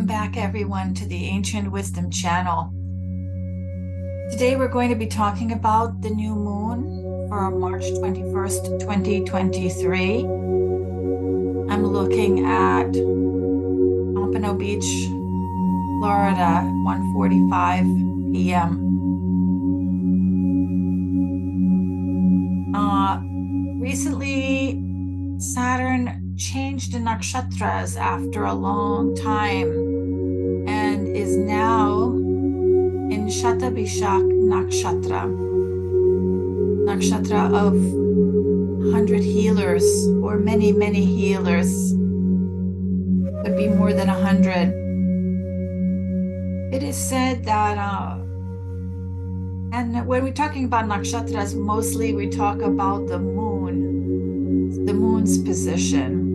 back, everyone, to the Ancient Wisdom channel. Today we're going to be talking about the new moon for March 21st, 2023. I'm looking at Pompano Beach, Florida, 1:45 p.m. Recently, Saturn changed the nakshatras after a long time and is now in Shatabhishak nakshatra of 100 healers, or many, many healers. Could be more than 100. It is said that, and when we're talking about nakshatras, mostly we talk about the moon's position.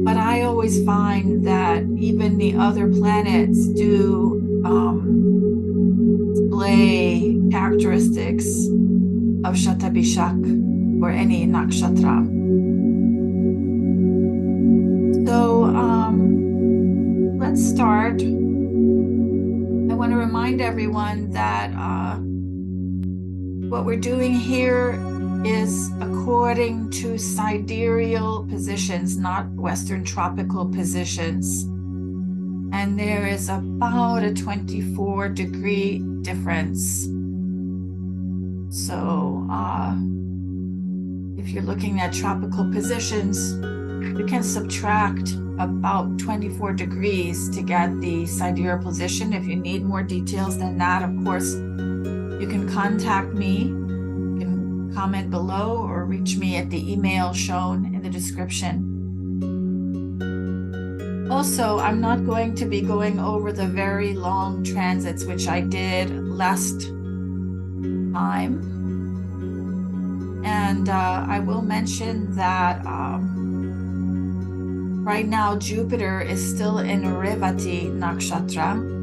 But I always find that even the other planets do display characteristics of Shatabhishak or any nakshatra. So let's start. I want to remind everyone that what we're doing here is according to sidereal positions, not Western tropical positions. And there is about a 24-degree difference. So if you're looking at tropical positions, you can subtract about 24 degrees to get the sidereal position. If you need more details than that, of course, you can contact me. Comment below or reach me at the email shown in the description. Also, I'm not going to be going over the very long transits, which I did last time. And I will mention that right now Jupiter is still in Revati nakshatra.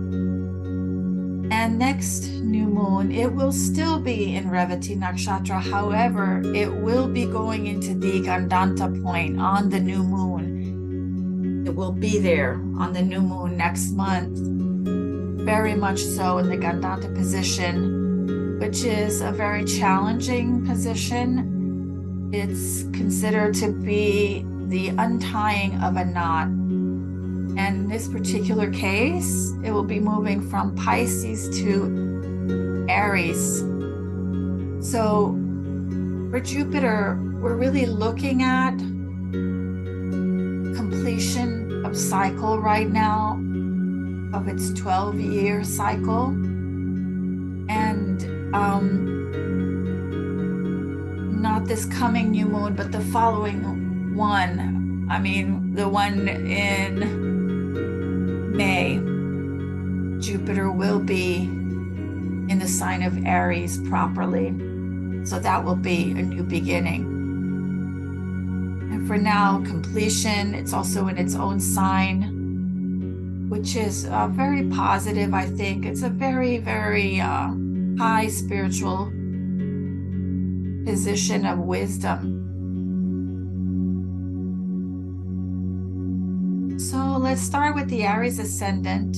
And next new moon, it will still be in Revati nakshatra. However, it will be going into the Gandanta point on the new moon. It will be there on the new moon next month, very much so in the Gandanta position, which is a very challenging position. It's considered to be the untying of a knot. And in this particular case, it will be moving from Pisces to Aries. So for Jupiter, we're really looking at completion of cycle right now, of its 12-year cycle. And not this coming new moon, but the following one. I mean, the one in May, Jupiter will be in the sign of Aries properly. So that will be a new beginning. And for now, completion, it's also in its own sign, which is very positive, I think. It's a very, very high spiritual position of wisdom. So let's start with the Aries ascendant.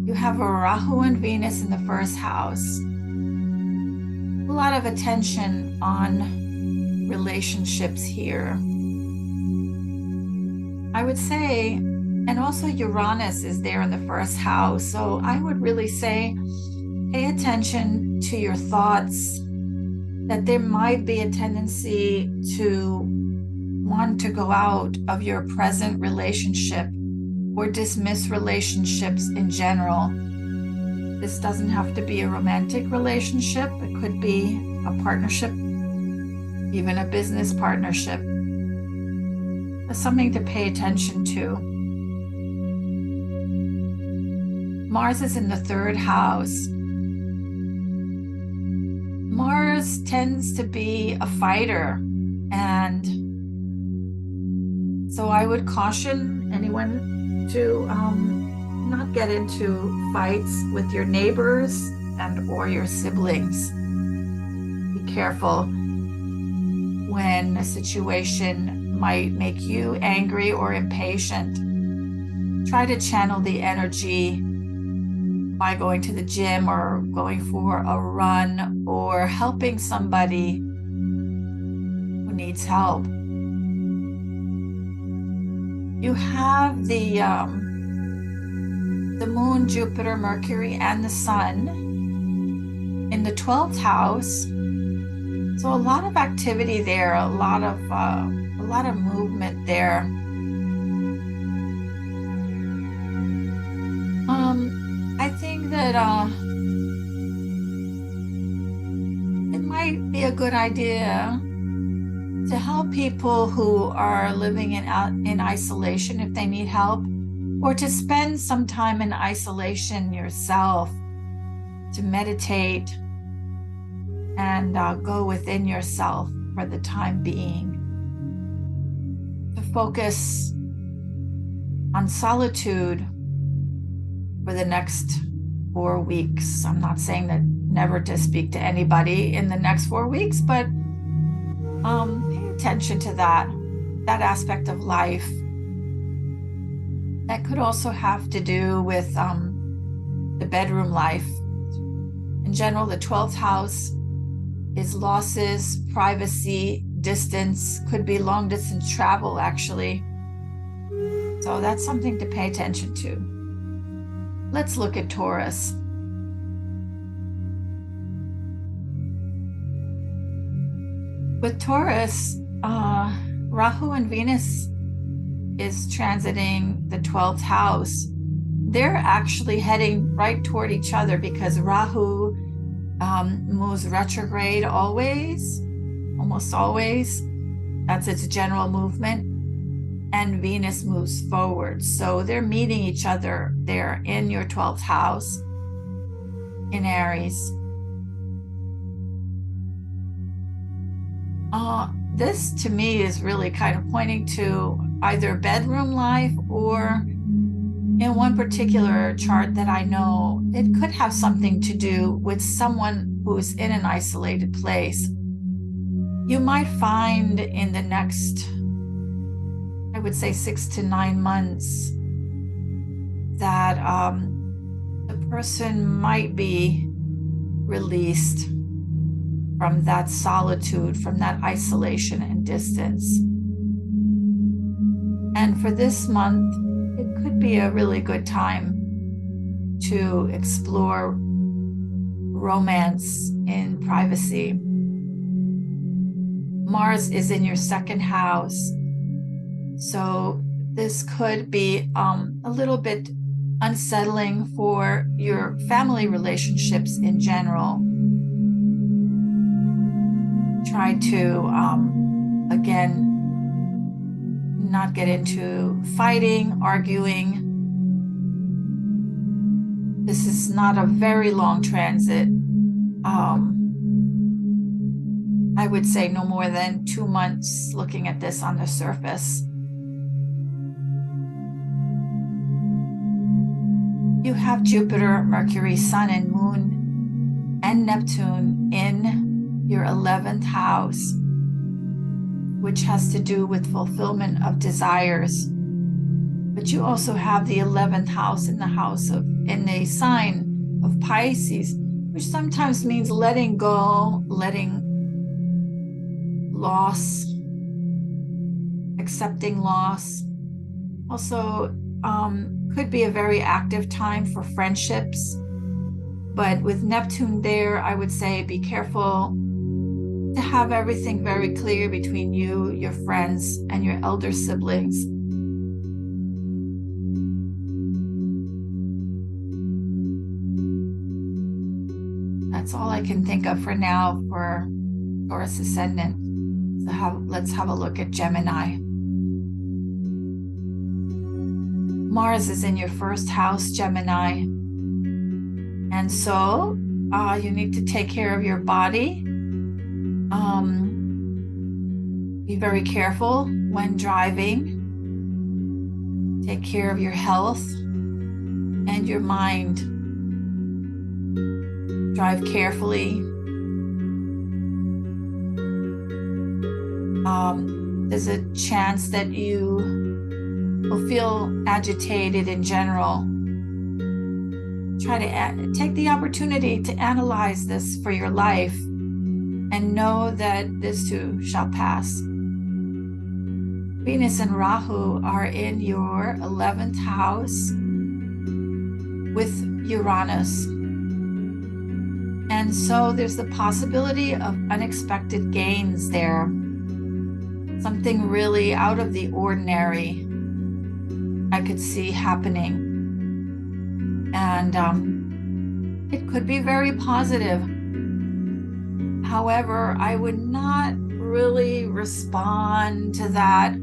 You have a Rahu and Venus in the first house. A lot of attention on relationships here, I would say, and also Uranus is there in the first house. So I would really say, pay attention to your thoughts, that there might be a tendency to want to go out of your present relationship or dismiss relationships in general. This doesn't have to be a romantic relationship. It could be a partnership, even a business partnership. That's something to pay attention to. Mars is in the third house. Mars tends to be a fighter, and so I would caution anyone to not get into fights with your neighbors and or your siblings. Be careful when a situation might make you angry or impatient. try to channel the energy by going to the gym or going for a run or helping somebody who needs help. You have the moon, Jupiter, Mercury, and the sun in the 12th house. So a lot of activity there, a lot of movement there. I think that it might be a good idea to help people who are living in isolation if they need help, or to spend some time in isolation yourself, to meditate and go within yourself for the time being, to focus on solitude for the next 4 weeks. I'm not saying that never to speak to anybody in the next 4 weeks, but pay attention to that aspect of life. That could also have to do with the bedroom life. In general, the 12th house is losses, privacy, distance, could be long distance travel, actually. So that's something to pay attention to. Let's look at Taurus. With Taurus, Rahu and Venus is transiting the 12th house. They're actually heading right toward each other because Rahu moves retrograde almost always. That's its general movement. And Venus moves forward. So they're meeting each other there in your 12th house in Aries. This to me is really kind of pointing to either bedroom life, or in one particular chart that I know, it could have something to do with someone who's in an isolated place. You might find in the next, I would say 6 to 9 months, that the person might be released from that solitude, from that isolation and distance. And for this month, it could be a really good time to explore romance in privacy. Mars is in your 2nd house. So this could be a little bit unsettling for your family relationships in general. Try to, again, not get into fighting, arguing. This is not a very long transit. I would say no more than 2 months looking at this on the surface. You have Jupiter, Mercury, Sun, and Moon, and Neptune in your 11th house, which has to do with fulfillment of desires. But you also have the 11th house in the sign of Pisces, which sometimes means letting go, letting loss, accepting loss. Also, could be a very active time for friendships. But with Neptune there, I would say be careful to have everything very clear between you, your friends, and your elder siblings. That's all I can think of for now for Taurus ascendant. So let's have a look at Gemini. Mars is in your 1st house, Gemini. And so you need to take care of your body. Be very careful when driving. Take care of your health and your mind. Drive carefully. There's a chance that you will feel agitated in general. Try to take the opportunity to analyze this for your life and know that this too shall pass. Venus and Rahu are in your 11th house with Uranus. And so there's the possibility of unexpected gains there. Something really out of the ordinary I could see happening. And it could be very positive. However, I would not really respond to that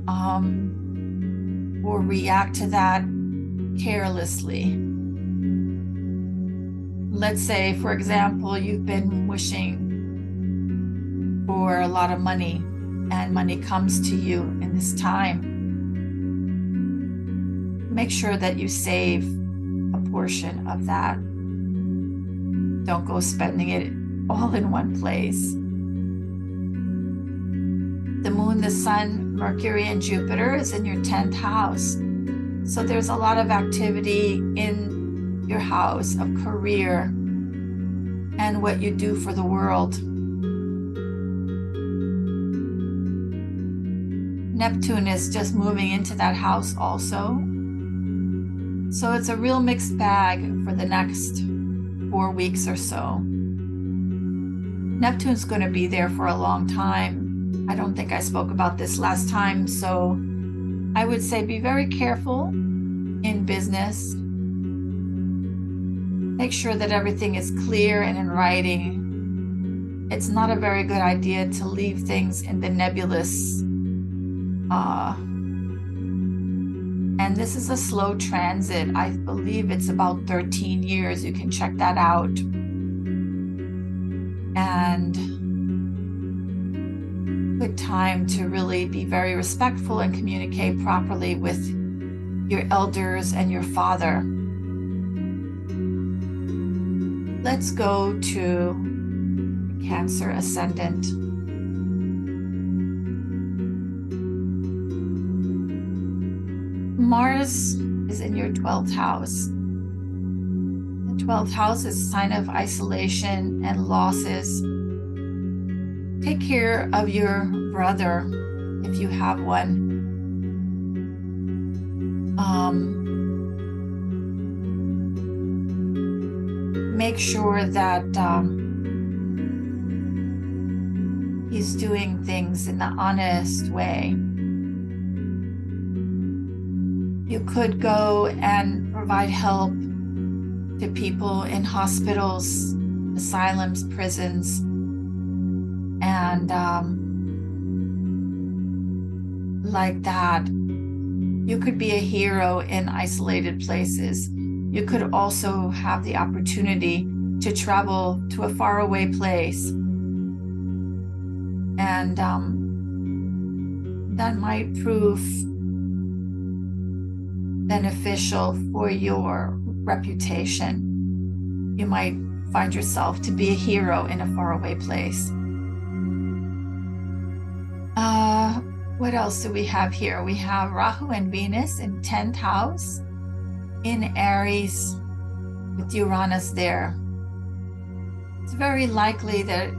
or react to that carelessly. Let's say, for example, you've been wishing for a lot of money and money comes to you in this time. Make sure that you save a portion of that. Don't go spending it all in one place. The moon, the sun, Mercury, and Jupiter is in your 10th house. So there's a lot of activity in your house of career and what you do for the world. Neptune is just moving into that house also. So it's a real mixed bag for the next 4 weeks or so. Neptune's going to be there for a long time. I don't think I spoke about this last time, so I would say be very careful in business. Make sure that everything is clear and in writing. It's not a very good idea to leave things in the nebulous. And this is a slow transit. I believe it's about 13 years. You can check that out. And good time to really be very respectful and communicate properly with your elders and your father. Let's go to Cancer ascendant. Mars is in your 12th house. The 12th house is a sign of isolation and losses. Take care of your brother if you have one. Make sure that he's doing things in the honest way. You could go and provide help to people in hospitals, asylums, prisons, and like that. You could be a hero in isolated places. You could also have the opportunity to travel to a faraway place. And that might prove beneficial for your reputation. You might find yourself to be a hero in a faraway place. What else do we have here? We have Rahu and Venus in 10th house in Aries with Uranus there. It's very likely that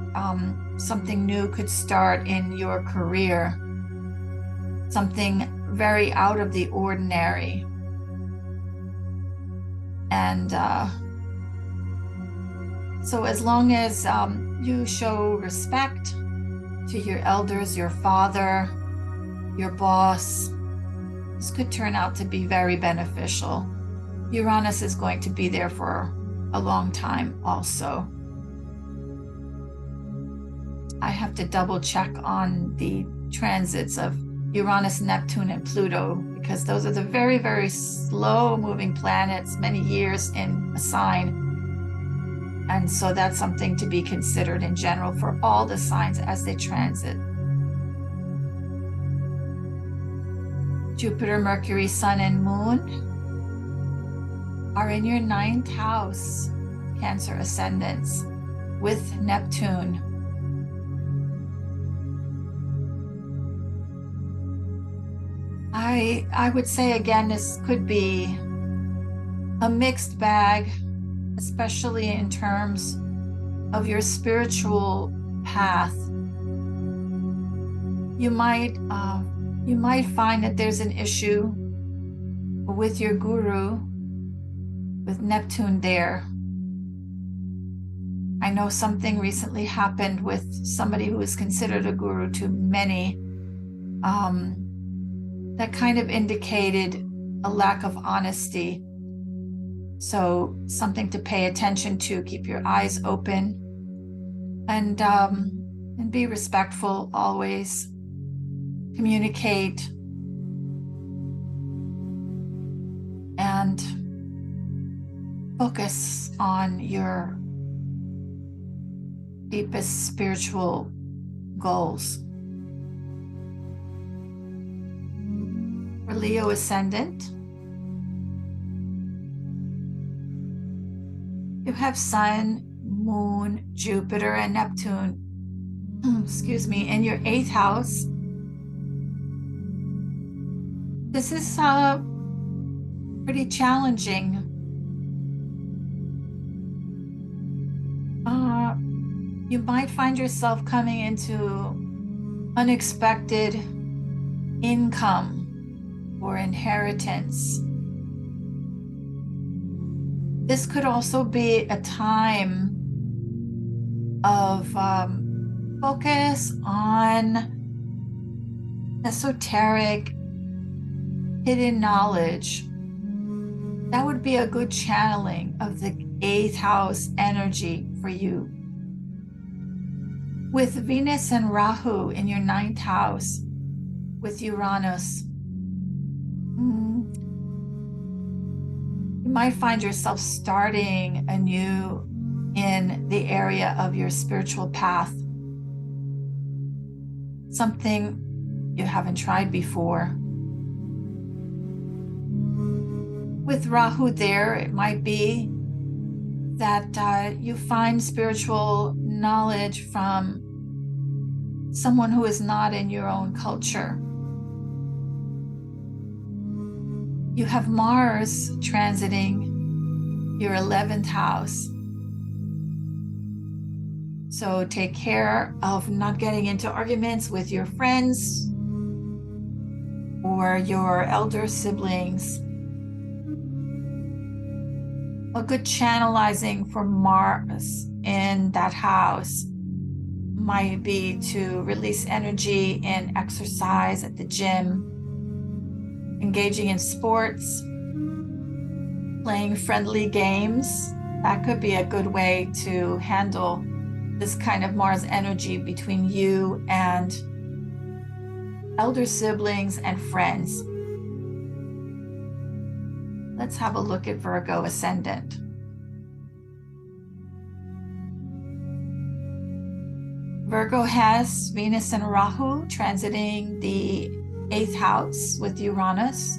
something new could start in your career, something very out of the ordinary. And so as long as you show respect to your elders, your father, your boss, this could turn out to be very beneficial. Uranus is going to be there for a long time also. I have to double check on the transits of Uranus, Neptune, and Pluto, because those are the very, very slow moving planets, many years in a sign. And so that's something to be considered in general for all the signs as they transit. Jupiter, Mercury, Sun, and Moon are in your 9th house, Cancer ascendants, with Neptune. I would say again, this could be a mixed bag, especially in terms of your spiritual path. You might find that there's an issue with your guru, with Neptune there. I know something recently happened with somebody who is considered a guru to many, that kind of indicated a lack of honesty. So something to pay attention to. Keep your eyes open and be respectful always. Communicate and focus on your deepest spiritual goals. For Leo ascendant, you have Sun, Moon, Jupiter, and Neptune, excuse me, in your 8th house. This is pretty challenging. You might find yourself coming into unexpected income or inheritance. This could also be a time of focus on esoteric, hidden knowledge. That would be a good channeling of the 8th house energy for you. With Venus and Rahu in your 9th house, with Uranus, you might find yourself starting anew in the area of your spiritual path. Something you haven't tried before. With Rahu there, it might be that you find spiritual knowledge from someone who is not in your own culture. You have Mars transiting your 11th house. So take care of not getting into arguments with your friends or your elder siblings. A good channelizing for Mars in that house might be to release energy in exercise at the gym, engaging in sports, playing friendly games. That could be a good way to handle this kind of Mars energy between you and elder siblings and friends. Let's have a look at Virgo ascendant. Virgo has Venus and Rahu transiting the 8th house with Uranus.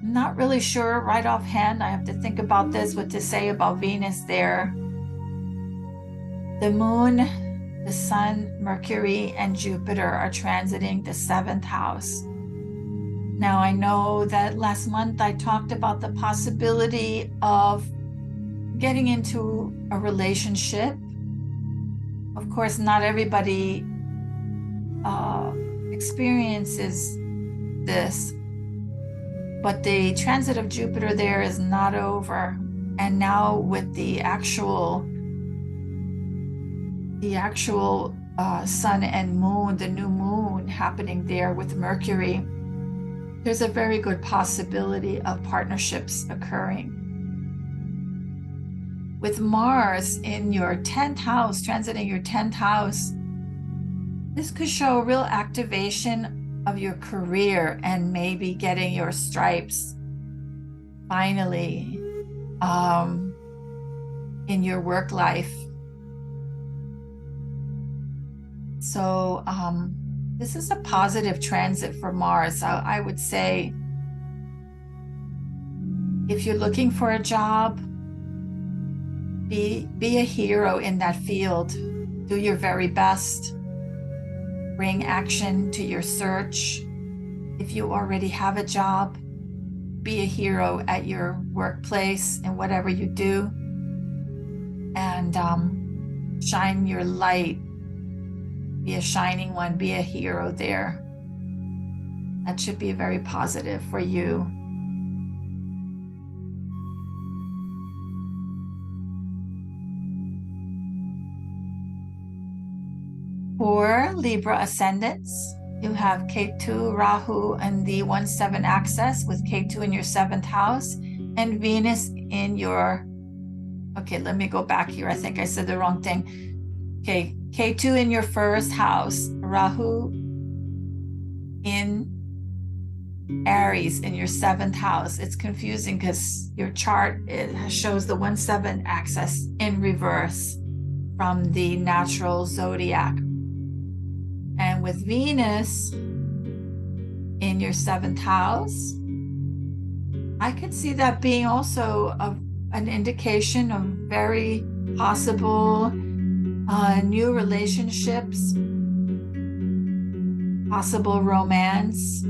Not really sure right offhand. I have to think about this, what to say about Venus there. The Moon, the Sun, Mercury, and Jupiter are transiting the 7th house. Now, I know that last month I talked about the possibility of getting into a relationship. Of course, not everybody experiences this, but the transit of Jupiter there is not over. And now with the actual Sun and Moon, the new moon happening there with Mercury, there's a very good possibility of partnerships occurring. With Mars in your 10th house, transiting your 10th house, this could show a real activation of your career and maybe getting your stripes finally in your work life. So this is a positive transit for Mars. I would say if you're looking for a job, be a hero in that field. Do your very best. bring action to your search. If you already have a job, be a hero at your workplace and whatever you do, and shine your light. Be a shining one, be a hero there. That should be very positive for you. For Libra ascendants, you have Ketu, Rahu, and the 1-7 axis with Ketu in your 7th house and Venus in your, okay, let me go back here. I think I said the wrong thing. Okay, Ketu in your 1st house, Rahu in Aries in your 7th house. It's confusing because your chart, it shows the 1-7 axis in reverse from the natural zodiac. And with Venus in your 7th house, I could see that being also an indication of very possible new relationships, possible romance.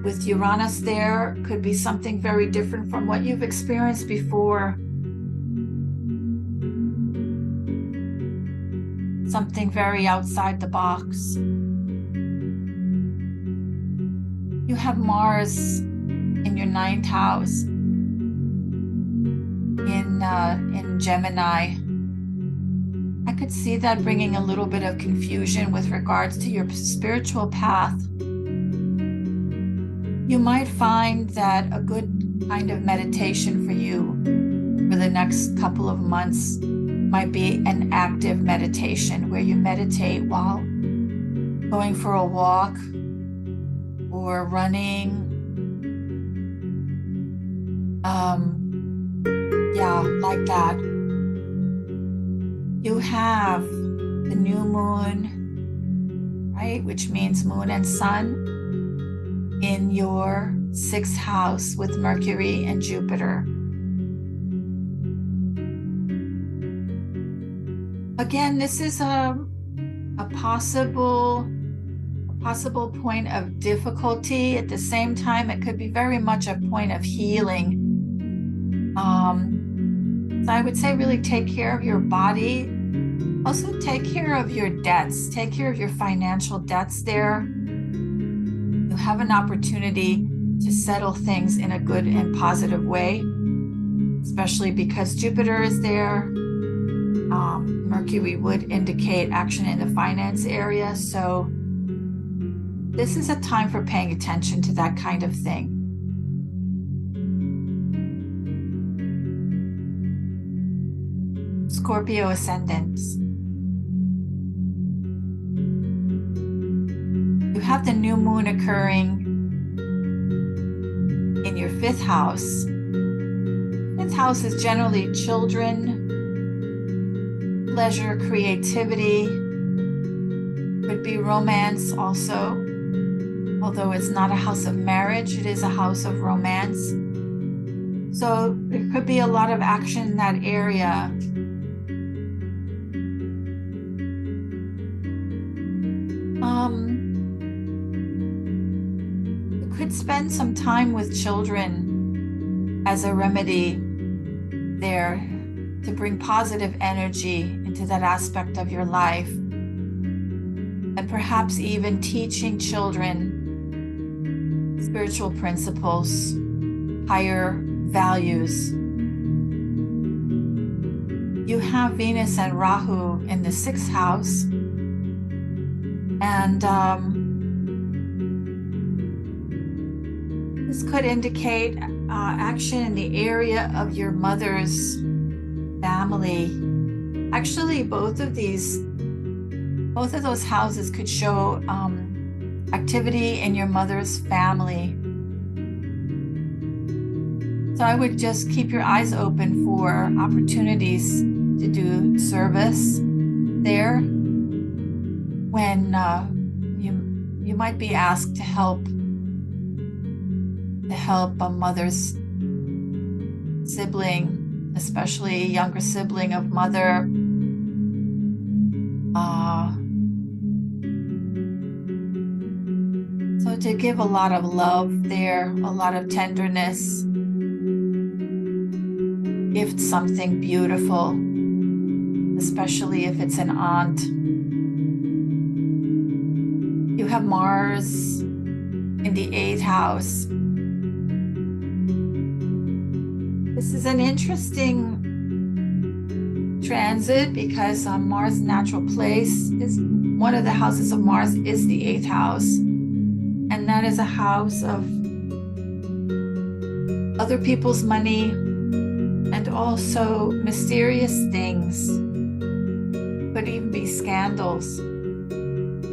With Uranus there, could be something very different from what you've experienced before. Something very outside the box. You have Mars in your 9th house in Gemini. I could see that bringing a little bit of confusion with regards to your spiritual path. You might find that a good kind of meditation for you for the next couple of months might be an active meditation where you meditate while going for a walk or running. Yeah, like that. You have the new moon, right? Which means moon and sun in your 6th house with Mercury and Jupiter. Again, this is a possible point of difficulty. At the same time, it could be very much a point of healing. So I would say really take care of your body. Also take care of your debts. Take care of your financial debts there. You have an opportunity to settle things in a good and positive way, especially because Jupiter is there. Mercury would indicate action in the finance area. So this is a time for paying attention to that kind of thing. Scorpio ascendants. You have the new moon occurring in your 5th house. 5th house is generally children, pleasure, creativity. Could be romance also. Although it's not a house of marriage, it is a house of romance. So there could be a lot of action in that area. You could spend some time with children as a remedy there to bring positive energy into that aspect of your life. And perhaps even teaching children spiritual principles, higher values. You have Venus and Rahu in the 6th house. And this could indicate action in the area of your mother's family. Actually, both of those houses could show activity in your mother's family. So I would just keep your eyes open for opportunities to do service there when you might be asked to help a mother's sibling, especially a younger sibling of mother, to give a lot of love there, a lot of tenderness. Gift something beautiful, especially if it's an aunt. You have Mars in the 8th house. This is an interesting transit because Mars' natural place is one of the houses of Mars is the 8th house. And that is a house of other people's money and also mysterious things. Could even be scandals.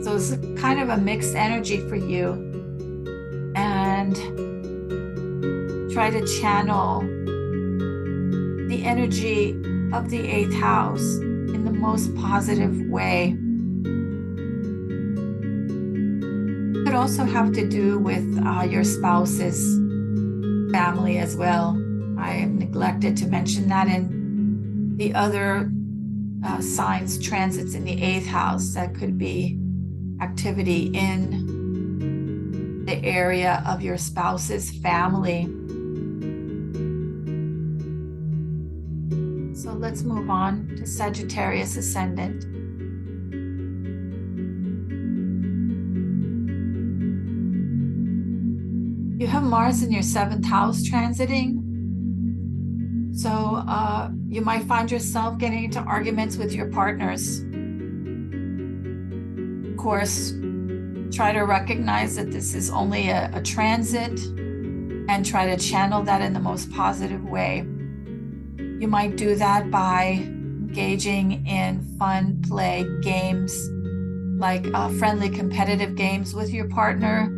So it's kind of a mixed energy for you. And try to channel the energy of the 8th house in the most positive way. Could also have to do with your spouse's family as well. I neglected to mention that in the other signs transits in the 8th house. That could be activity in the area of your spouse's family. So let's move on to Sagittarius ascendant. You have Mars in your 7th house transiting. So you might find yourself getting into arguments with your partners. Of course, try to recognize that this is only a transit and try to channel that in the most positive way. You might do that by engaging in fun play games, like friendly competitive games with your partner.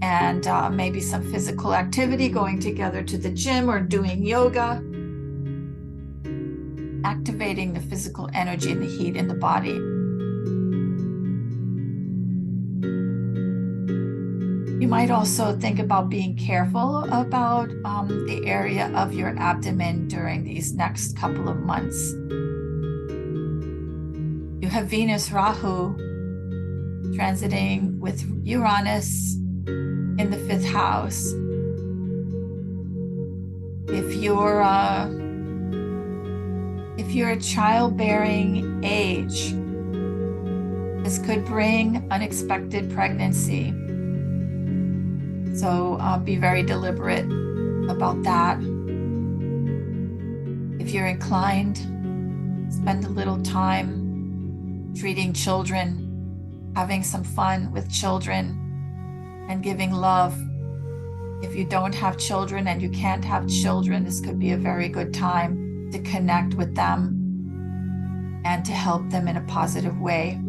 And maybe some physical activity, going together to the gym or doing yoga, activating the physical energy and the heat in the body. You might also think about being careful about the area of your abdomen during these next couple of months. You have Venus Rahu transiting with Uranus in the 5th house. If you're a childbearing age, this could bring unexpected pregnancy. So be very deliberate about that. If you're inclined, spend a little time treating children, having some fun with children, and giving love. If you don't have children and you can't have children, this could be a very good time to connect with them and to help them in a positive way.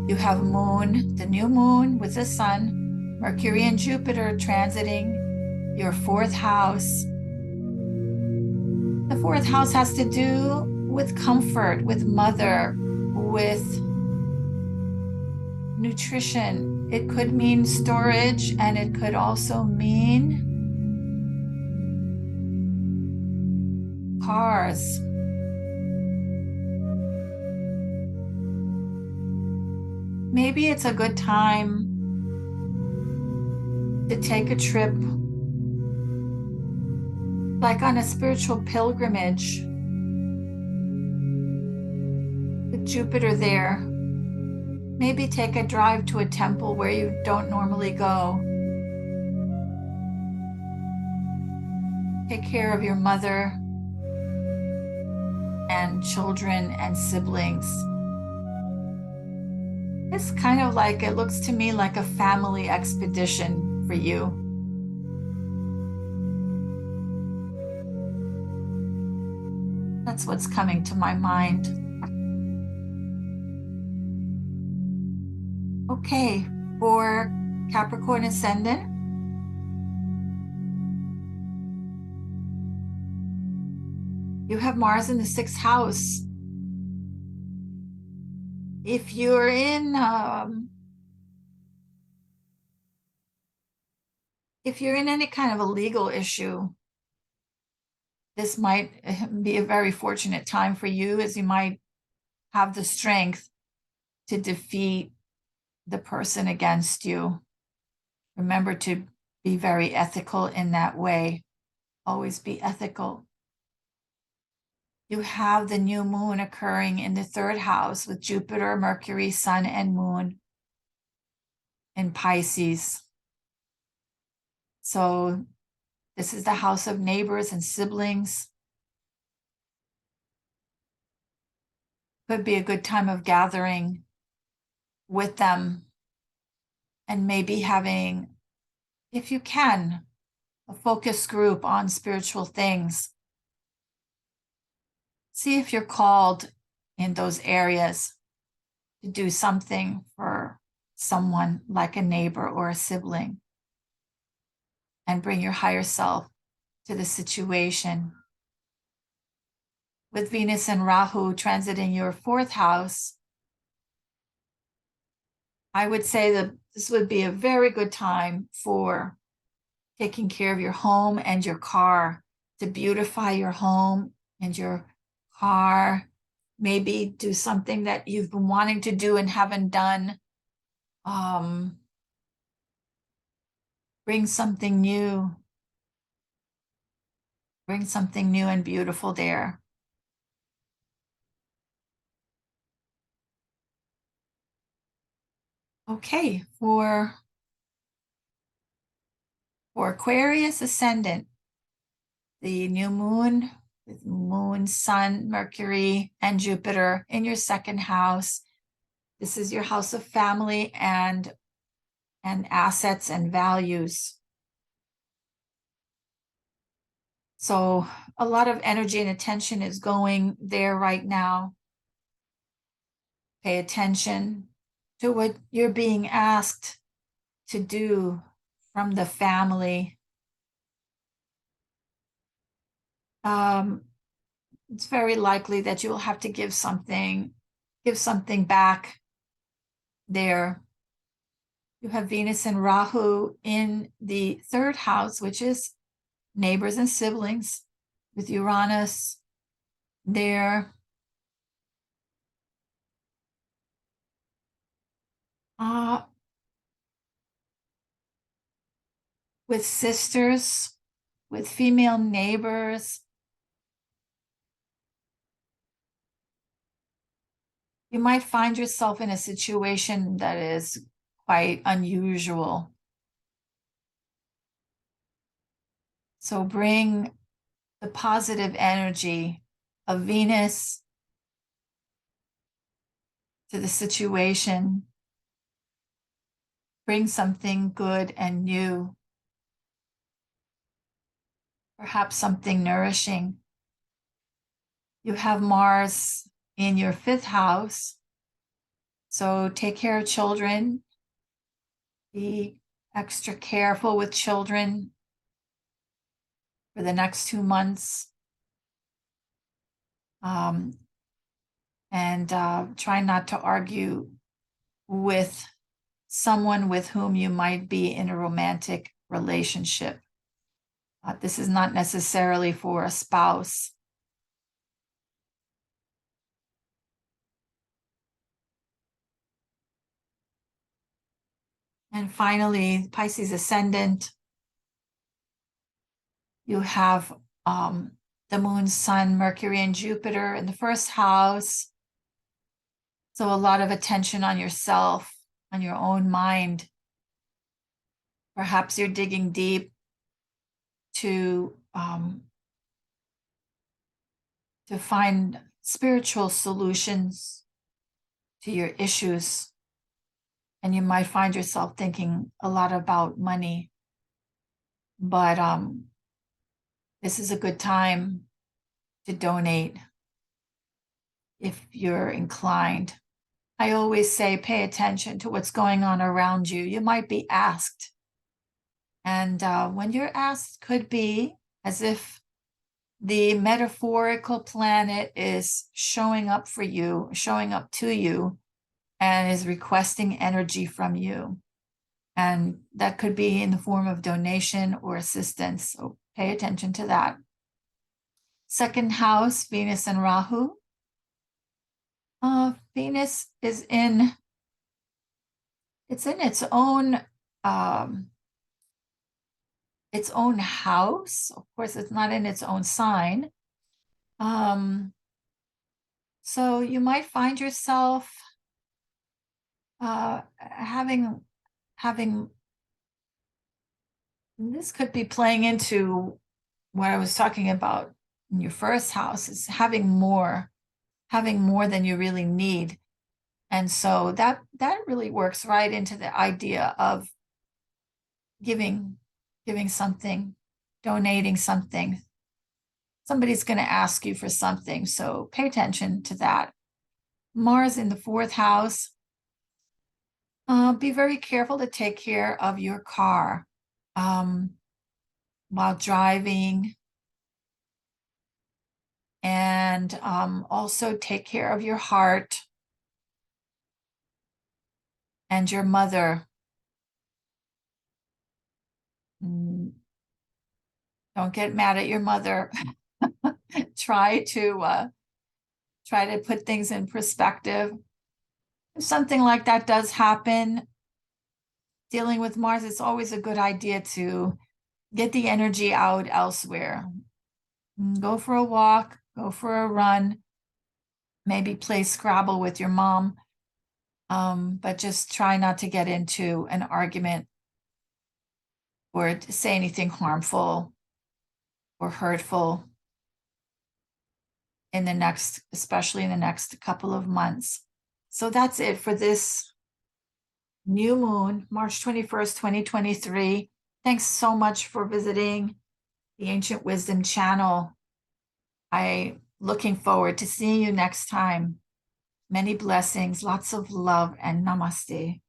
You have Moon, the new moon with the Sun, Mercury and Jupiter transiting your 4th house. The 4th house has to do with comfort, with mother, with nutrition. It could mean storage, and it could also mean cars. Maybe it's a good time to take a trip, like on a spiritual pilgrimage, with Jupiter there. Maybe take a drive to a temple where you don't normally go. Take care of your mother and children and siblings. It's kind of like, it looks to me like a family expedition for you. That's what's coming to my mind. Okay, for Capricorn ascendant, you have Mars in the 6th house. If you're in any kind of a legal issue, this might be a very fortunate time for you, as you might have the strength to defeat the person against you. Remember to be very ethical in that way. Always be ethical. You have the new moon occurring in the 3rd house with Jupiter, Mercury, Sun, and Moon in Pisces. So this is the house of neighbors and siblings. Could be a good time of gathering with them and maybe having, if you can, a focus group on spiritual things. See if you're called in those areas to do something for someone like a neighbor or a sibling, and bring your higher self to the situation. With Venus and Rahu transiting your 4th house, I would say that this would be a very good time for taking care of your home and your car, to beautify your home and your car. Maybe do something that you've been wanting to do and haven't done. Bring something new. Bring something new and beautiful there. Okay, for Aquarius ascendant, the new moon with Moon, Sun, Mercury, and Jupiter in your 2nd house. This is your house of family and assets and values. So a lot of energy and attention is going there right now. Pay attention to what you're being asked to do from the family. It's very likely that you will have to give something back there. You have Venus and Rahu in the 3rd house, which is neighbors and siblings, with Uranus there. With sisters, with female neighbors. You might find yourself in a situation that is quite unusual. So bring the positive energy of Venus to the situation. Bring something good and new. Perhaps something nourishing. You have Mars in your 5th house. So take care of children. Be extra careful with children for the next 2 months. Try not to argue with someone with whom you might be in a romantic relationship. This is not necessarily for a spouse. And finally, Pisces ascendant. You have the moon, sun, Mercury, and Jupiter in the 1st house. So a lot of attention on yourself, on your own mind. Perhaps you're digging deep to find spiritual solutions to your issues. And you might find yourself thinking a lot about money. But this is a good time to donate if you're inclined. I always say, pay attention to what's going on around you. You might be asked. And when you're asked, could be as if the metaphorical planet is showing up for you, showing up to you, and is requesting energy from you. And that could be in the form of donation or assistance. So pay attention to that. 2nd house, Venus and Rahu. Venus is in, it's in its own house. Of course, it's not in its own sign. So you might find yourself having this could be playing into what I was talking about in your first house, is having more than you really need. And so that really works right into the idea of giving something, donating something. Somebody's going to ask you for something, so pay attention to that. Mars in the fourth house. Be very careful to take care of your car while driving, and also take care of your heart and your mother. Don't get mad at your mother. Try to put things in perspective. If something like that does happen, dealing with Mars, it's always a good idea to get the energy out elsewhere. Go for a walk, go for a run, maybe play Scrabble with your mom, but just try not to get into an argument or to say anything harmful or hurtful especially in the next couple of months. So that's it for this new moon, March 21st, 2023. Thanks so much for visiting the Ancient Wisdom channel. I'm looking forward to seeing you next time. Many blessings, lots of love, and namaste.